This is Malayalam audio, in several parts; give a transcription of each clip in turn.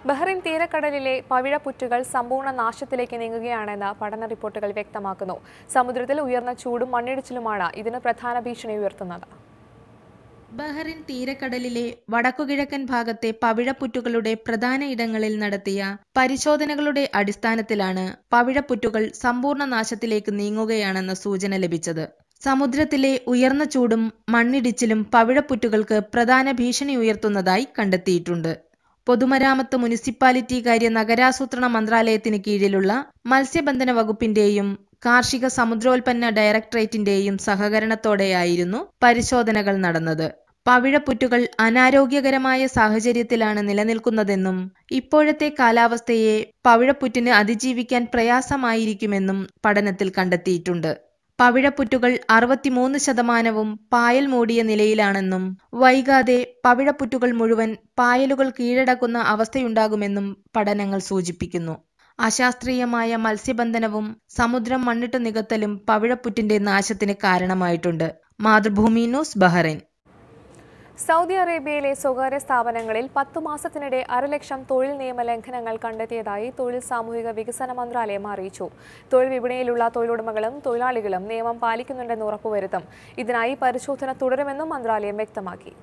ബഹ്റൈൻ തീരക്കടലിലെ പവിഴപ്പുറ്റുകൾ സമ്പൂർണ്ണ നാശത്തിലേക്ക് നീങ്ങുകയാണെന്ന് പഠന റിപ്പോർട്ടുകൾ വ്യക്തമാക്കുന്നു. സമുദ്രത്തിൽ ഉയർന്ന ചൂടും മണ്ണിടിച്ചിലുമാണ് ഇതിന് പ്രധാന ഭീഷണി ഉയർത്തുന്നത്. ബഹ്റൈൻ തീരക്കടലിലെ വടക്കുകിഴക്കൻ ഭാഗത്തെ പവിഴപ്പുറ്റുകളുടെ പ്രധാന ഇടങ്ങളിൽ നടത്തിയ പരിശോധനകളുടെ അടിസ്ഥാനത്തിലാണ് പവിഴപ്പുറ്റുകൾ സമ്പൂർണ്ണ നാശത്തിലേക്ക് നീങ്ങുകയാണെന്ന സൂചന ലഭിച്ചത്. സമുദ്രത്തിലെ ഉയർന്ന ചൂടും മണ്ണിടിച്ചിലും പവിഴപ്പുറ്റുകൾക്ക് പ്രധാന ഭീഷണി ഉയർത്തുന്നതായി കണ്ടെത്തിയിട്ടുണ്ട്. പൊതുമരാമത്ത്, മുനിസിപ്പാലിറ്റി കാര്യ നഗരാസൂത്രണ മന്ത്രാലയത്തിന് കീഴിലുള്ള മത്സ്യബന്ധന വകുപ്പിന്റെയും കാർഷിക സമുദ്രോൽപ്പന്ന ഡയറക്ടറേറ്റിന്റെയും സഹകരണത്തോടെയായിരുന്നു പരിശോധനകൾ നടന്നത്. പവിഴപ്പുറ്റുകൾ അനാരോഗ്യകരമായ സാഹചര്യത്തിലാണ് നിലനിൽക്കുന്നതെന്നും ഇപ്പോഴത്തെ കാലാവസ്ഥയെ പവിഴപ്പുറ്റിന് അതിജീവിക്കാൻ പ്രയാസമായിരിക്കുമെന്നും പഠനത്തിൽ കണ്ടെത്തിയിട്ടുണ്ട്. പവിഴപ്പുറ്റുകൾ 63% പായൽ മൂടിയ നിലയിലാണെന്നും വൈകാതെ പവിഴപ്പുറ്റുകൾ മുഴുവൻ പായലുകൾ കീഴടക്കുന്ന അവസ്ഥയുണ്ടാകുമെന്നും പഠനങ്ങൾ സൂചിപ്പിക്കുന്നു. അശാസ്ത്രീയമായ മത്സ്യബന്ധനവും സമുദ്രം മണ്ണിട്ട് നികത്തലും പവിഴപ്പുറ്റിന്റെ നാശത്തിന് കാരണമായിട്ടുണ്ട്. Mathrubhumi news, Bahrain. സൗദി അറേബ്യയിലെ സ്വകാര്യ സ്ഥാപനങ്ങളിൽ 10 മാസത്തിനിടെ 1,00,000 തൊഴിൽ നിയമ ലംഘനങ്ങൾ കണ്ടെത്തിയതായി തൊഴിൽ സാമൂഹിക വികസന മന്ത്രാലയം അറിയിച്ചു. തൊഴിൽ വിപണിയിലുള്ള തൊഴിലുടമകളും തൊഴിലാളികളും നിയമം പാലിക്കുന്നുണ്ടെന്ന് ഉറപ്പുവരുത്തും. ഇതിനായി പരിശോധന തുടരുമെന്നും മന്ത്രാലയം വ്യക്തമാക്കി.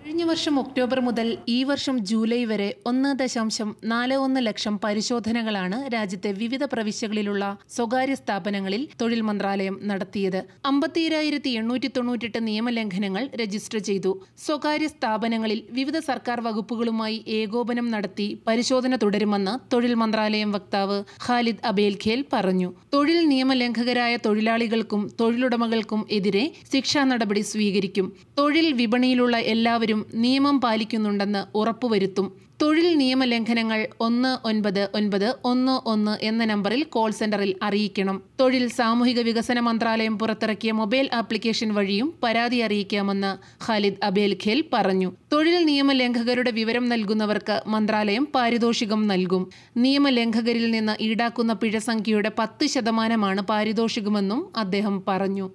കഴിഞ്ഞ വർഷം ഒക്ടോബർ മുതൽ ഈ വർഷം ജൂലൈ വരെ 1.41 ലക്ഷം പരിശോധനകളാണ് രാജ്യത്തെ വിവിധ പ്രവിശ്യകളിലുള്ള സ്വകാര്യ സ്ഥാപനങ്ങളിൽ തൊഴിൽ മന്ത്രാലയം നടത്തിയത്. 57,898 നിയമലംഘനങ്ങൾ രജിസ്റ്റർ ചെയ്തു. സ്വകാര്യ സ്ഥാപനങ്ങളിൽ വിവിധ സർക്കാർ വകുപ്പുകളുമായി ഏകോപനം നടത്തി പരിശോധന തുടരുമെന്ന് തൊഴിൽ മന്ത്രാലയം വക്താവ് ഖാലിദ് അബേൽഖേൽ പറഞ്ഞു. തൊഴിൽ നിയമലംഘകരായ തൊഴിലാളികൾക്കും തൊഴിലുടമകൾക്കും എതിരെ ശിക്ഷാ നടപടി സ്വീകരിക്കും. തൊഴിൽ വിപണിയിലുള്ള എല്ലാവരും നിയമം പാലിക്കുന്നുണ്ടെന്ന് ഉറപ്പുവരുത്തും. തൊഴിൽ നിയമലംഘനങ്ങൾ 1991 എന്ന നമ്പറിൽ കോൾ സെന്ററിൽ അറിയിക്കണം. തൊഴിൽ സാമൂഹിക വികസന മന്ത്രാലയം പുറത്തിറക്കിയ മൊബൈൽ ആപ്ലിക്കേഷൻ വഴിയും പരാതി അറിയിക്കാമെന്ന് ഖാലിദ് അബേൽഖേൽ പറഞ്ഞു. തൊഴിൽ നിയമലംഘകരുടെ വിവരം നൽകുന്നവർക്ക് മന്ത്രാലയം പാരിതോഷികം നൽകും. നിയമലംഘകരിൽ നിന്ന് ഈടാക്കുന്ന പിഴ സംഖ്യയുടെ 10% പാരിതോഷികമെന്നും അദ്ദേഹം പറഞ്ഞു.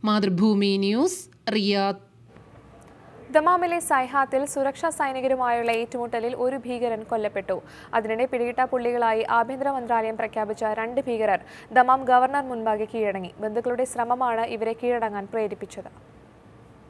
Mathrubhumi news, Riyadh. ദമാമിലെ സൈഹാത്തിൽ സുരക്ഷാ സൈനികരുമായുള്ള ഏറ്റുമുട്ടലിൽ ഒരു ഭീകരൻ കൊല്ലപ്പെട്ടു. അതിനിടെ പിടികിട്ടാപ്പുള്ളികളായി ആഭ്യന്തര മന്ത്രാലയം പ്രഖ്യാപിച്ച 2 ഭീകരർ ദമാം ഗവർണർ മുൻപാകെ കീഴടങ്ങി. ബന്ധുക്കളുടെ ശ്രമമാണ് ഇവരെ കീഴടങ്ങാൻ പ്രേരിപ്പിച്ചത്.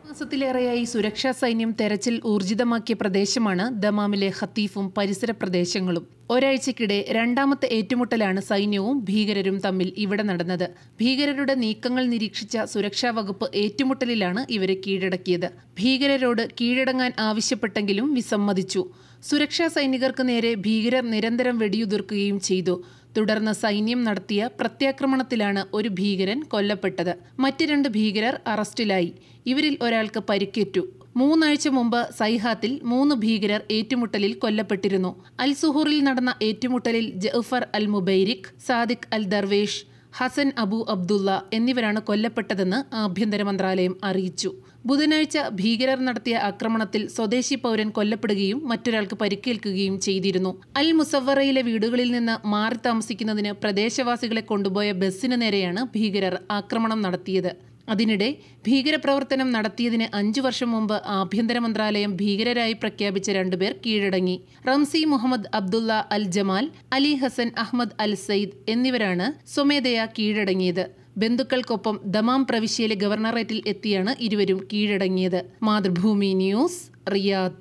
മാസത്തിലേറെയായി സുരക്ഷാ സൈന്യം തെരച്ചിൽ ഊർജിതമാക്കിയ പ്രദേശമാണ് ദമാമിലെ ഖത്തീഫും പരിസര പ്രദേശങ്ങളും. ഒരാഴ്ചക്കിടെ 2ാമത്തെ ഏറ്റുമുട്ടലാണ് സൈന്യവും ഭീകരരും തമ്മിൽ ഇവിടെ നടന്നത്. ഭീകരരുടെ നീക്കങ്ങൾ നിരീക്ഷിച്ച സുരക്ഷാ വകുപ്പ് ഏറ്റുമുട്ടലിലാണ് ഇവരെ കീഴടക്കിയത്. ഭീകരരോട് കീഴടങ്ങാൻ ആവശ്യപ്പെട്ടെങ്കിലും വിസമ്മതിച്ചു. സുരക്ഷാ സൈനികർക്ക് നേരെ ഭീകരർ നിരന്തരം വെടിയുതിർക്കുകയും ചെയ്തു. തുടർന്ന് സൈന്യം നടത്തിയ പ്രത്യാക്രമണത്തിലാണ് ഒരു ഭീകരൻ കൊല്ലപ്പെട്ടത്. മറ്റ് 2 ഭീകരർ അറസ്റ്റിലായി. ഇവരിൽ ഒരാൾക്ക് പരിക്കേറ്റു. 3 ആഴ്ച മുമ്പ് സൈഹാത്തിൽ 3 ഭീകരർ ഏറ്റുമുട്ടലിൽ കൊല്ലപ്പെട്ടിരുന്നു. അൽ സുഹൂറിൽ നടന്ന ഏറ്റുമുട്ടലിൽ ജഅഫർ അൽ മുബൈരിക്, സാദിഖ് അൽ ദർവേഷ്, ഹസൻ അബു അബ്ദുള്ള എന്നിവരാണ് കൊല്ലപ്പെട്ടതെന്ന് ആഭ്യന്തര മന്ത്രാലയം അറിയിച്ചു. ബുധനാഴ്ച ഭീകരർ നടത്തിയ ആക്രമണത്തിൽ സ്വദേശി പൗരൻ കൊല്ലപ്പെടുകയും മറ്റൊരാൾക്ക് പരിക്കേൽക്കുകയും ചെയ്തിരുന്നു. അൽ മുസവ്വറയിലെ വീടുകളിൽ നിന്ന് മാറി താമസിക്കുന്നതിന് പ്രദേശവാസികളെ കൊണ്ടുപോയ ബസ്സിന് നേരെയാണ് ഭീകരർ ആക്രമണം നടത്തിയത്. അതിനിടെ ഭീകരപ്രവർത്തനം നടത്തിയതിന് 5 വർഷം മുമ്പ് ആഭ്യന്തര മന്ത്രാലയം ഭീകരരായി പ്രഖ്യാപിച്ച 2 പേർ കീഴടങ്ങി. റംസി മുഹമ്മദ് അബ്ദുള്ള അൽ ജമാൽ, അലി ഹസൻ അഹമ്മദ് അൽ സയ്ദ് എന്നിവരാണ് സ്വമേധയാ കീഴടങ്ങിയത്. ബന്ധുക്കൾക്കൊപ്പം ദമാം പ്രവിശ്യയിലെ ഗവർണറേറ്റിൽ എത്തിയാണ് ഇരുവരും കീഴടങ്ങിയത്. Mathrubhumi news, Riyadh.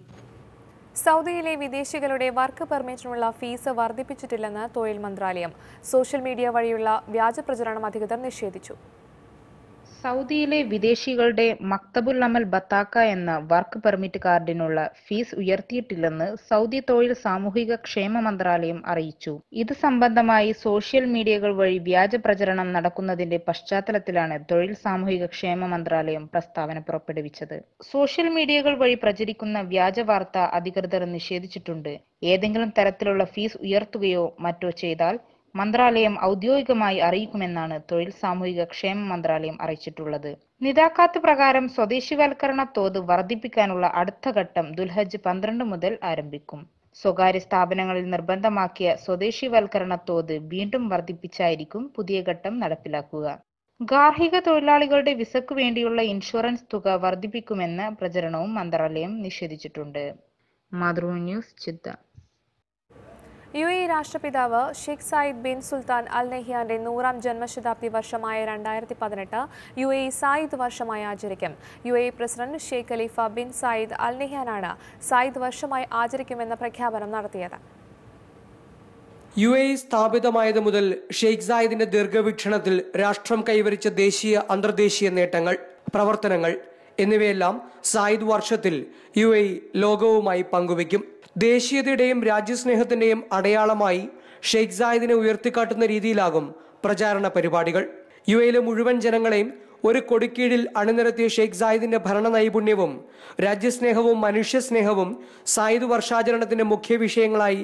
സൗദിയിലെ വിദേശികളുടെ വർക്ക് പെർമിറ്റിനുള്ള ഫീസ് വർദ്ധിപ്പിച്ചിട്ടില്ലെന്ന് തൊഴിൽ മന്ത്രാലയം. സോഷ്യൽ മീഡിയ വഴിയുള്ള വ്യാജ പ്രചരണം അധികൃതർ നിഷേധിച്ചു. സൗദിയിലെ വിദേശികളുടെ മക്തബുൽ അമൽ ബത്താക്ക എന്ന വർക്ക് പെർമിറ്റ് കാർഡിനുള്ള ഫീസ് ഉയർത്തിയിട്ടില്ലെന്ന് സൗദി തൊഴിൽ സാമൂഹിക ക്ഷേമ മന്ത്രാലയം അറിയിച്ചു. ഇത് സംബന്ധമായി സോഷ്യൽ മീഡിയകൾ വഴി വ്യാജ പ്രചരണം നടക്കുന്നതിന്റെ പശ്ചാത്തലത്തിലാണ് തൊഴിൽ സാമൂഹിക ക്ഷേമ മന്ത്രാലയം പ്രസ്താവന പുറപ്പെടുവിച്ചത്. സോഷ്യൽ മീഡിയകൾ വഴി പ്രചരിക്കുന്ന വ്യാജ വാർത്ത അധികൃതർ നിഷേധിച്ചിട്ടുണ്ട്. ഏതെങ്കിലും തരത്തിലുള്ള ഫീസ് ഉയർത്തുകയോ മറ്റോ ചെയ്താൽ മന്ത്രാലയം ഔദ്യോഗികമായി അറിയിക്കുമെന്നാണ് തൊഴിൽ സാമൂഹിക ക്ഷേമ മന്ത്രാലയം അറിയിച്ചിട്ടുള്ളത്. നിതാക്കാത്ത് പ്രകാരം സ്വദേശിവൽക്കരണ തോത് വർദ്ധിപ്പിക്കാനുള്ള അടുത്ത ഘട്ടം ദുൽഹജ്ജ് 12 മുതൽ ആരംഭിക്കും. സ്വകാര്യ സ്ഥാപനങ്ങളിൽ നിർബന്ധമാക്കിയ സ്വദേശിവൽക്കരണ തോത് വീണ്ടും വർദ്ധിപ്പിച്ചായിരിക്കും പുതിയ ഘട്ടം നടപ്പിലാക്കുക. ഗാർഹിക തൊഴിലാളികളുടെ വിസയ്ക്കു വേണ്ടിയുള്ള ഇൻഷുറൻസ് തുക വർദ്ധിപ്പിക്കുമെന്ന പ്രചരണവും മന്ത്രാലയം നിഷേധിച്ചിട്ടുണ്ട്. Mathrubhumi news, Jeddah. UAE രാഷ്ട്രപിതാവ് Sheikh Zayed bin Sultan Al നഹ്യാന്റെ 100ാം ജന്മശതാബ്ദി വർഷമായ 2018 UAE സായിദ് വർഷമായി ആചരിക്കും. UAE president Sheikh Khalifa bin Zayed Al നഹ്യാനാണ് സായിദ് വർഷമായി ആചരിക്കുമെന്ന പ്രഖ്യാപനം നടത്തിയത്. UAE സ്ഥാപിതമായത് മുതൽ ഷെയ്ഖ് സായിദിന്റെ ദീർഘവീക്ഷണത്തിൽ രാഷ്ട്രം കൈവരിച്ച ദേശീയ അന്തർദേശീയ നേട്ടങ്ങൾ, പ്രവർത്തനങ്ങൾ എന്നിവയെല്ലാം സായിദ് വർഷത്തിൽ UAE ലോകവുമായി പങ്കുവയ്ക്കും. ദേശീയതയുടെയും രാജ്യസ്നേഹത്തിന്റെയും അടയാളമായി ഷെയ്ഖ് സായിദിനെ ഉയർത്തിക്കാട്ടുന്ന രീതിയിലാകും പ്രചാരണ പരിപാടികൾ. UAEയിലെ മുഴുവൻ ജനങ്ങളെയും ഒരു കൊടിക്കീഴിൽ അണിനിരത്തിയ ഷെയ്ഖ് സായിദിന്റെ ഭരണ നൈപുണ്യവും രാജ്യസ്നേഹവും മനുഷ്യസ്നേഹവും സായിദ് വർഷാചരണത്തിന്റെ മുഖ്യ വിഷയങ്ങളായി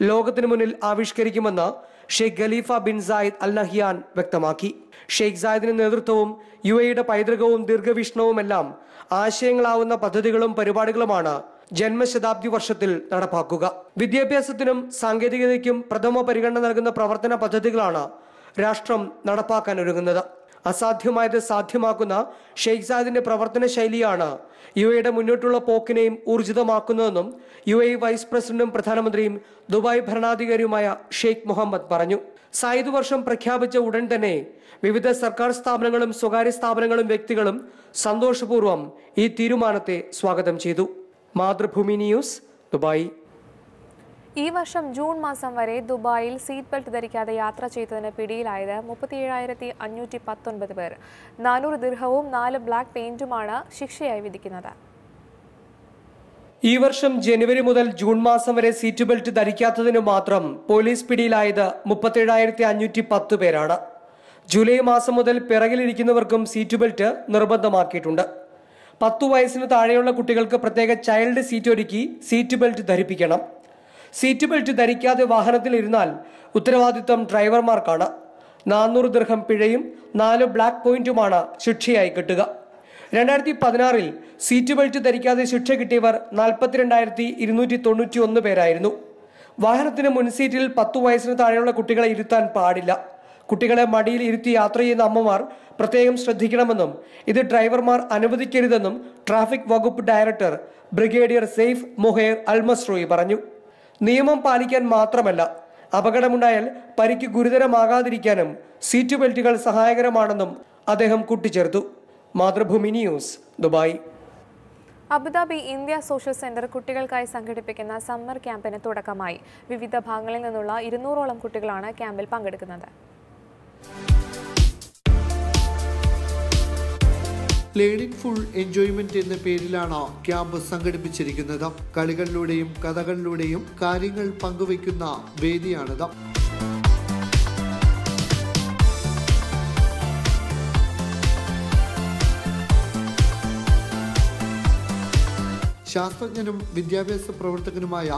ലോകത്തിനു മുന്നിൽ ആവിഷ്കരിക്കുമെന്ന് Sheikh Khalifa bin Zayed Al Nahyan വ്യക്തമാക്കി. ഷെയ്ഖ് സായിദിന്റെ നേതൃത്വവും UAEയുടെ പൈതൃകവും ദീർഘവീക്ഷണവുമെല്ലാം ആശയങ്ങളാവുന്ന പദ്ധതികളും പരിപാടികളുമാണ് ജന്മശതാബ്ദി വർഷത്തിൽ നടപ്പാക്കുക. വിദ്യാഭ്യാസത്തിനും സാങ്കേതികതയ്ക്കും പ്രഥമ പരിഗണന നൽകുന്ന പ്രവർത്തന പദ്ധതികളാണ് രാഷ്ട്രം നടപ്പാക്കാൻ ഒരുങ്ങുന്നത്. അസാധ്യമായത് സാധ്യമാക്കുന്ന ഷെയ്ഖ് സായിദിന്റെ പ്രവർത്തന ശൈലിയാണ് UAEയുടെ മുന്നോട്ടുള്ള പോക്കിനെയും ഊർജിതമാക്കുന്നതെന്നും UAE വൈസ് പ്രസിഡന്റും പ്രധാനമന്ത്രിയും ദുബായ് ഭരണാധികാരിയുമായ ഷെയ്ഖ് മുഹമ്മദ് പറഞ്ഞു. സായിദ് വർഷം പ്രഖ്യാപിച്ച ഉടൻ തന്നെ വിവിധ സർക്കാർ സ്ഥാപനങ്ങളും സ്വകാര്യ സ്ഥാപനങ്ങളും വ്യക്തികളും സന്തോഷപൂർവ്വം ഈ തീരുമാനത്തെ സ്വാഗതം ചെയ്തു. Mathrubhumi news, Dubai. ഈ വർഷം ജൂൺ മാസം വരെ ദുബായിൽ സീറ്റ് ബെൽറ്റ് ധരിക്കാതെ യാത്ര ചെയ്തതിന് പിടിയിലായത് 37,519 പേർ. 400 ദിർഹവും 4 ബ്ലാക്ക് പെയിന്റുമാണ് ശിക്ഷയായി വിധിക്കുന്നത്. ഈ വർഷം ജനുവരി മുതൽ ജൂൺ മാസം വരെ സീറ്റ് ബെൽറ്റ് ധരിക്കാത്തതിന് മാത്രം പോലീസ് പിടിയിലായത് 37,510 പേരാണ്. ജൂലൈ മാസം മുതൽ പിറകിലിരിക്കുന്നവർക്കും സീറ്റ് ബെൽറ്റ് നിർബന്ധമാക്കിയിട്ടുണ്ട്. 10 വയസ്സിന് താഴെയുള്ള കുട്ടികൾക്ക് പ്രത്യേക ചൈൽഡ് സീറ്റ് ഒരുക്കി സീറ്റ് ബെൽറ്റ് ധരിപ്പിക്കണം. സീറ്റ് ബെൽറ്റ് ധരിക്കാതെ വാഹനത്തിൽ ഇരുന്നാൽ ഉത്തരവാദിത്വം ഡ്രൈവർമാർക്കാണ്. 400 ദിർഹം പിഴയും 4 ബ്ലാക്ക് പോയിന്റുമാണ് ശിക്ഷയായി കിട്ടുക. 2016 സീറ്റ് ബെൽറ്റ് ധരിക്കാതെ ശിക്ഷ കിട്ടിയവർ 42,291 പേരായിരുന്നു. വാഹനത്തിന് മുൻസീറ്റിൽ 10 വയസ്സിന് താഴെയുള്ള കുട്ടികളെ ഇരുത്താൻ പാടില്ല. കുട്ടികളെ മടിയിൽ ഇരുത്തി യാത്ര ചെയ്യുന്ന അമ്മമാർ പ്രത്യേകം ശ്രദ്ധിക്കണമെന്നും ഇത് ഡ്രൈവർമാർ അനുവദിക്കരുതെന്നും ട്രാഫിക് വകുപ്പ് ഡയറക്ടർ ബ്രിഗേഡിയർ സെയ്ഫ് മൊഹേർ അൽ മസ്റൂയി പറഞ്ഞു. നിയമം പാലിക്കാൻ മാത്രമല്ല, അപകടമുണ്ടായാൽ പരിക്ക് ഗുരുതരമാകാതിരിക്കാനും സീറ്റ് ബെൽറ്റുകൾ സഹായകരമാണെന്നും അദ്ദേഹം കൂട്ടിച്ചേർത്തു. Mathrubhumi news, Dubai. Abu Dhabi India social centre കുട്ടികൾക്കായി സംഘടിപ്പിക്കുന്ന സമ്മർ ക്യാമ്പിന് തുടക്കമായി. വിവിധ ഭാഗങ്ങളിൽ നിന്നുള്ള 200ഓളം കുട്ടികളാണ് ക്യാമ്പിൽ പങ്കെടുക്കുന്നത്. ലേണിംഗ് ഫുൾ എൻജോയ്മെന്റ് എന്ന പേരിലാണ് ക്യാമ്പ് സംഘടിപ്പിച്ചിരിക്കുന്നത്. കളികളിലൂടെയും കഥകളിലൂടെയും കാര്യങ്ങൾ പങ്കുവയ്ക്കുന്ന വേദിയാണിത്. ശാസ്ത്രജ്ഞനും വിദ്യാഭ്യാസ പ്രവർത്തകനുമായ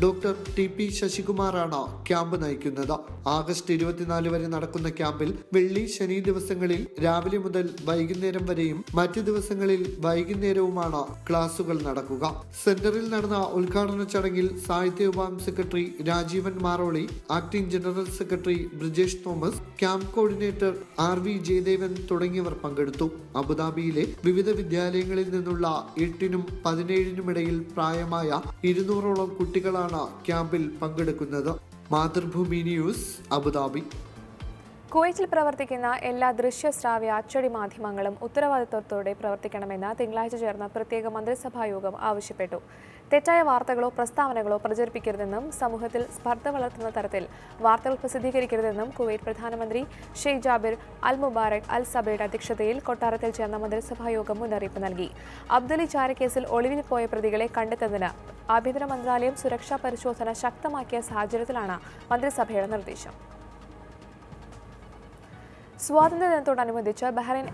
ഡോക്ടർ TP ശശികുമാറാണ് ക്യാമ്പ് നയിക്കുന്നത്. ആഗസ്റ്റ് 24 വരെ നടക്കുന്ന ക്യാമ്പിൽ വെള്ളി, ശനി ദിവസങ്ങളിൽ രാവിലെ മുതൽ വൈകുന്നേരം വരെയും മറ്റു ദിവസങ്ങളിൽ വൈകുന്നേരവുമാണ് ക്ലാസുകൾ നടക്കുക. സെന്ററിൽ നടന്ന ഉദ്ഘാടന ചടങ്ങിൽ സാഹിത്യ വിഭാഗം secretary Rajeevan Maroli, acting general secretary Brijesh Thomas, camp coordinator RV Jayadevan തുടങ്ങിയവർ പങ്കെടുത്തു. അബുദാബിയിലെ വിവിധ വിദ്യാലയങ്ങളിൽ നിന്നുള്ള 8നും 17നും ഇടയിൽ പ്രായമായ 200ഓളം കുട്ടികളാണ് ക്യാമ്പിൽ പങ്കെടുക്കുന്നത്. Mathrubhumi news, Abu Dhabi. കുവൈറ്റിൽ പ്രവർത്തിക്കുന്ന എല്ലാ ദൃശ്യശ്രാവ്യ അച്ചടി മാധ്യമങ്ങളും ഉത്തരവാദിത്വത്തോടെ പ്രവർത്തിക്കണമെന്ന് തിങ്കളാഴ്ച ചേർന്ന പ്രത്യേക മന്ത്രിസഭാ യോഗം ആവശ്യപ്പെട്ടു. തെറ്റായ വാർത്തകളോ പ്രസ്താവനകളോ പ്രചരിപ്പിക്കരുതെന്നും സമൂഹത്തിൽ സ്പർദ്ധ വളർത്തുന്ന തരത്തിൽ വാർത്തകൾ പ്രസിദ്ധീകരിക്കരുതെന്നും കുവൈറ്റ് പ്രധാനമന്ത്രി ഷെയ്ഖ് ജാബിർ അൽ മുബാറക് അൽ സബയുടെ അധ്യക്ഷതയിൽ കൊട്ടാരത്തിൽ ചേർന്ന മന്ത്രിസഭാ യോഗം മുന്നറിയിപ്പ് നൽകി. അബ്ദുലി ചാരക്കേസിൽ ഒളിവിൽ പോയ പ്രതികളെ കണ്ടെത്തുന്നതിന് ആഭ്യന്തര മന്ത്രാലയം സുരക്ഷാ പരിശോധന ശക്തമാക്കിയ സാഹചര്യത്തിലാണ് മന്ത്രിസഭയുടെ നിർദ്ദേശം. സ്വാതന്ത്ര്യദിനത്തോടനുബന്ധിച്ച് ബഹ്റൈൻ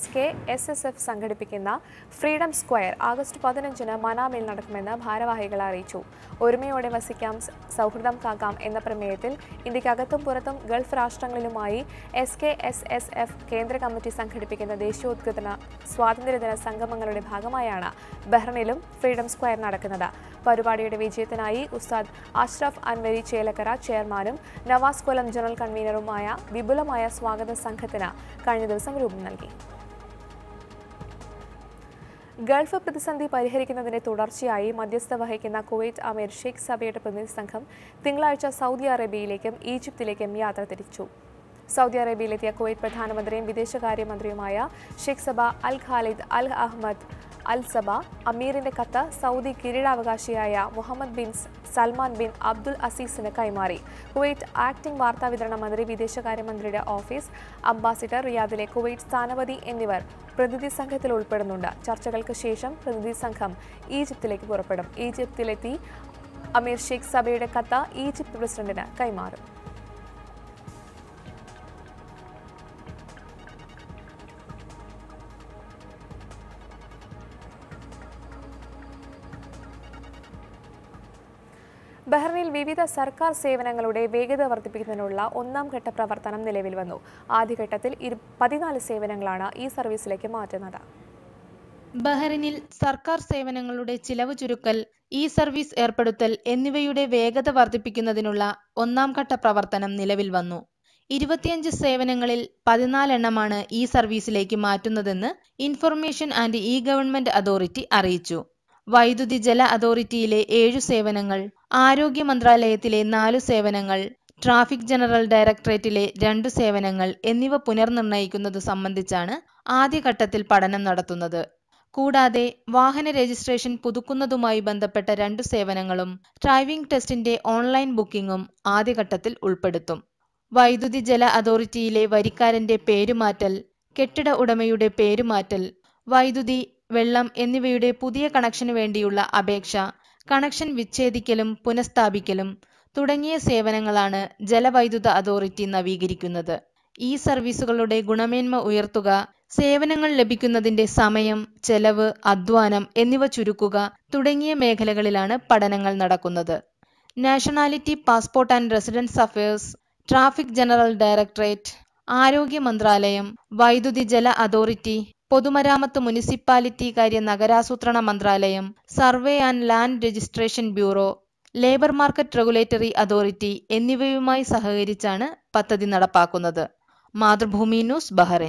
SKSF സംഘടിപ്പിക്കുന്ന ഫ്രീഡം സ്ക്വയർ ആഗസ്റ്റ് 15-ന് മനാമയിൽ നടക്കുമെന്ന് ഭാരവാഹികൾ അറിയിച്ചു. ഒരുമയോടെ വസിക്കാം, സൗഹൃദം കാക്കാം എന്ന പ്രമേയത്തിൽ ഇന്ത്യക്കകത്തും പുറത്തും ഗൾഫ് രാഷ്ട്രങ്ങളിലുമായി SKSF കേന്ദ്ര കമ്മിറ്റി സംഘടിപ്പിക്കുന്ന ദേശീയോദ്ഗ്രഥന സ്വാതന്ത്ര്യദിന സംഗമങ്ങളുടെ ഭാഗമായാണ് ബഹ്റൈനിലും ഫ്രീഡം സ്ക്വയർ നടക്കുന്നത്. പരിപാടിയുടെ വിജയത്തിനായി ഉസ്താദ് അഷ്റഫ് അൻവരി ചേലക്കര ചെയർമാനും നവാസ് കൊലം ജനറൽ കൺവീനറുമായ വിപുലമായ സ്വാഗത സംഘത്തിന് കഴിഞ്ഞ ദിവസം രൂപം നൽകി. ഗൾഫ് പ്രതിസന്ധി പരിഹരിക്കുന്നതിന്റെ തുടർച്ചയായി മധ്യസ്ഥ വഹിക്കുന്ന കുവൈറ്റ് അമീർ ഷെയ്ഖ് സബയുടെ പ്രതിനിധി സംഘം തിങ്കളാഴ്ച സൗദി അറേബ്യയിലേക്കും ഈജിപ്തിലേക്കും യാത്ര തിരിച്ചു. സൗദി അറേബ്യയിലെത്തിയ കുവൈറ്റ് പ്രധാനമന്ത്രിയും വിദേശകാര്യമന്ത്രിയുമായ ഷെയ്ഖ് സബ അൽ ഖാലിദ് അൽ അഹമ്മദ് അൽ സബ അമീറിന്റെ കത്ത് സൗദി കിരീടാവകാശിയായ Mohammed bin Salman bin Abdul അസീസിന് കൈമാറി. കുവൈറ്റ് ആക്ടിംഗ് വാർത്താവിതരണ മന്ത്രി, വിദേശകാര്യമന്ത്രിയുടെ ഓഫീസ്, അംബാസിഡർ, റിയാദിലെ കുവൈറ്റ് സ്ഥാനപതി എന്നിവർ പ്രതിനിധി സംഘത്തിൽ ഉൾപ്പെടുന്നുണ്ട്. ചർച്ചകൾക്ക് ശേഷം പ്രതിനിധി സംഘം ഈജിപ്തിലേക്ക് പുറപ്പെടും. ഈജിപ്തിലെത്തി അമീർ ഷെയ്ഖ് സബയുടെ കത്ത് ഈജിപ്ത് പ്രസിഡന്റിന് കൈമാറും. ബഹ്റൈനിൽ വിവിധ സർക്കാർ സേവനങ്ങളുടെ വേഗത വർദ്ധിപ്പിക്കുന്നതിനുള്ള ഒന്നാം ഘട്ട പ്രവർത്തനം നിലവിൽ വന്നു. ആദ്യഘട്ടത്തിൽ 14 സേവനങ്ങളാണ് ഈ സർവീസിലേക്ക് മാറ്റുന്നത്. ബഹ്റൈനിൽ സർക്കാർ സേവനങ്ങളുടെ ചിലവ് ചുരുക്കൽ, ഇ സർവീസ് ഏർപ്പെടുത്തൽ എന്നിവയുടെ വേഗത വർദ്ധിപ്പിക്കുന്നതിനുള്ള ഒന്നാം ഘട്ട പ്രവർത്തനം നിലവിൽ വന്നു. 25 സേവനങ്ങളിൽ 14 എണ്ണമാണ് ഈ സർവീസിലേക്ക് മാറ്റുന്നതെന്ന് information and e government authority അറിയിച്ചു. വൈദ്യുതി ജല അതോറിറ്റിയിലെ 7 സേവനങ്ങൾ, ആരോഗ്യ മന്ത്രാലയത്തിലെ 4 സേവനങ്ങൾ, ട്രാഫിക് ജനറൽ ഡയറക്ടറേറ്റിലെ 2 സേവനങ്ങൾ എന്നിവ പുനർനിർണയിക്കുന്നത് സംബന്ധിച്ചാണ് ആദ്യഘട്ടത്തിൽ പഠനം നടത്തുന്നത്. കൂടാതെ വാഹന രജിസ്ട്രേഷൻ പുതുക്കുന്നതുമായി ബന്ധപ്പെട്ട 2 സേവനങ്ങളും ഡ്രൈവിംഗ് ടെസ്റ്റിന്റെ ഓൺലൈൻ ബുക്കിംഗും ആദ്യഘട്ടത്തിൽ ഉൾപ്പെടുത്തും. വൈദ്യുതി ജല അതോറിറ്റിയിലെ വരിക്കാരന്റെ പേരുമാറ്റൽ, കെട്ടിട ഉടമയുടെ പേരുമാറ്റൽ, വൈദ്യുതി, വെള്ളം എന്നിവയുടെ പുതിയ കണക്ഷന് വേണ്ടിയുള്ള അപേക്ഷ, കണക്ഷൻ വിച്ഛേദിക്കലും പുനഃസ്ഥാപിക്കലും തുടങ്ങിയ സേവനങ്ങളാണ് ജലവൈദ്യുത അതോറിറ്റി നവീകരിക്കുന്നത്. ഈ സർവീസുകളുടെ ഗുണമേന്മ ഉയർത്തുക, സേവനങ്ങൾ ലഭിക്കുന്നതിന്റെ സമയം, ചെലവ്, അധ്വാനം എന്നിവ ചുരുക്കുക തുടങ്ങിയ മേഖലകളിലാണ് പഠനങ്ങൾ നടക്കുന്നത്. Nationality, passport and residence affairs, traffic general directorate, ആരോഗ്യ മന്ത്രാലയം, വൈദ്യുതി ജല അതോറിറ്റി, പൊതുമരാമത്ത് മുനിസിപ്പാലിറ്റി കാര്യ നഗരാസൂത്രണ മന്ത്രാലയം, survey and land registration bureau, labour market regulatory authority എന്നിവയുമായി സഹകരിച്ചാണ് പദ്ധതി നടപ്പാക്കുന്നത്. Mathrubhumi news, Bahrain.